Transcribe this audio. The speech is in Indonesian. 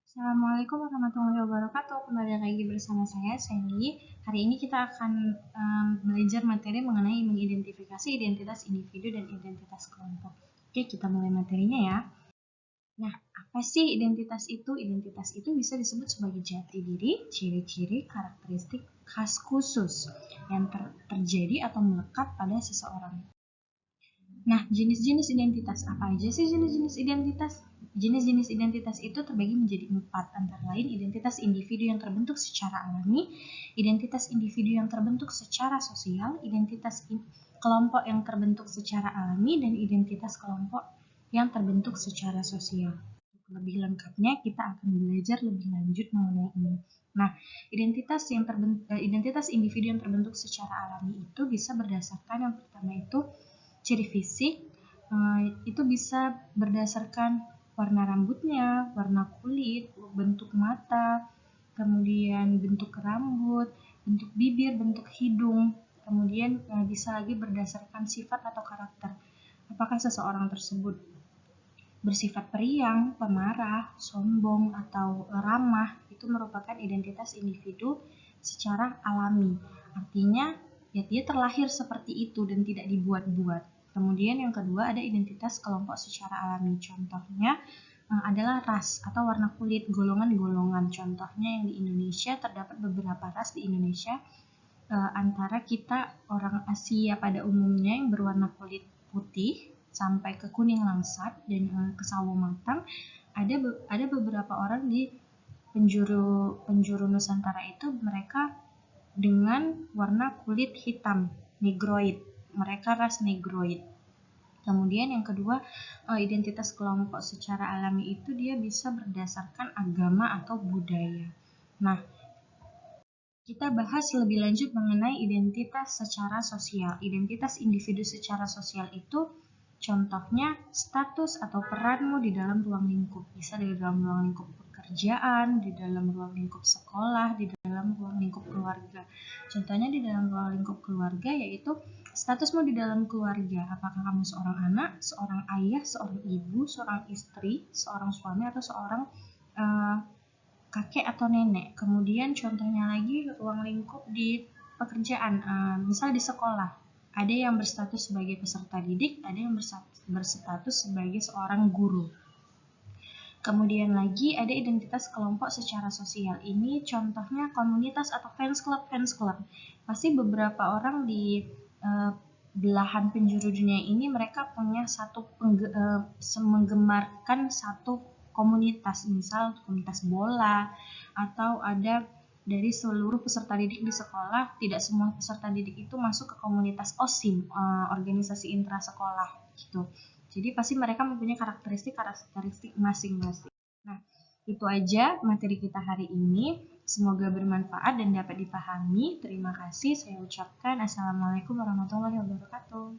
Assalamualaikum warahmatullahi wabarakatuh. Kembali lagi bersama saya, Sandy. Hari ini kita akan belajar materi mengenai mengidentifikasi identitas individu dan identitas kelompok. Oke, kita mulai materinya ya. Nah, apa sih identitas itu? Identitas itu bisa disebut sebagai jati diri, ciri-ciri, karakteristik khas khusus yang terjadi atau melekat pada seseorang. Nah, jenis-jenis identitas apa aja sih jenis-jenis identitas? Jenis-jenis identitas itu terbagi menjadi 4, antara lain identitas individu yang terbentuk secara alami, identitas individu yang terbentuk secara sosial, identitas kelompok yang terbentuk secara alami, dan identitas kelompok yang terbentuk secara sosial. Lebih lengkapnya kita akan belajar lebih lanjut mengenai ini. Nah, identitas individu yang terbentuk secara alami itu bisa berdasarkan yang pertama itu ciri fisik, itu bisa berdasarkan warna rambutnya, warna kulit, bentuk mata, kemudian bentuk rambut, bentuk bibir, bentuk hidung, kemudian bisa lagi berdasarkan sifat atau karakter. Apakah seseorang tersebut bersifat periang, pemarah, sombong, atau ramah, itu merupakan identitas individu secara alami. Artinya, ya dia terlahir seperti itu dan tidak dibuat-buat. Kemudian yang kedua ada identitas kelompok secara alami. Contohnya adalah ras atau warna kulit, golongan-golongan. Contohnya yang di Indonesia terdapat beberapa ras di Indonesia, antara kita orang Asia pada umumnya yang berwarna kulit putih sampai ke kuning langsat dan ke sawo matang. Ada beberapa orang di penjuru Nusantara itu mereka dengan warna kulit hitam, negroid. Mereka ras negroid. Kemudian yang kedua, identitas kelompok secara alami itu dia bisa berdasarkan agama atau budaya. Nah, kita bahas lebih lanjut mengenai identitas secara sosial. Identitas individu secara sosial itu contohnya status atau peranmu di dalam ruang lingkup. Bisa di dalam ruang lingkup pekerjaan, di dalam ruang lingkup sekolah, di dalam ruang lingkup keluarga. Contohnya di dalam ruang lingkup keluarga yaitu statusmu di dalam keluarga. Apakah kamu seorang anak, seorang ayah, seorang ibu, seorang istri, seorang suami, atau seorang kakek atau nenek. Kemudian contohnya lagi ruang lingkup di pekerjaan, misal di sekolah. Ada yang berstatus sebagai peserta didik, ada yang berstatus sebagai seorang guru. Kemudian lagi ada identitas kelompok secara sosial. Ini contohnya komunitas atau fans club. Pasti beberapa orang di belahan penjuru dunia ini mereka punya menggemarkan satu komunitas, misal komunitas bola, atau ada dari seluruh peserta didik di sekolah, tidak semua peserta didik itu masuk ke komunitas OSIM, organisasi intrasekolah gitu. Jadi pasti mereka mempunyai karakteristik masing-masing. Nah, itu aja materi kita hari ini. Semoga bermanfaat dan dapat dipahami. Terima kasih. Saya ucapkan Assalamualaikum warahmatullahi wabarakatuh.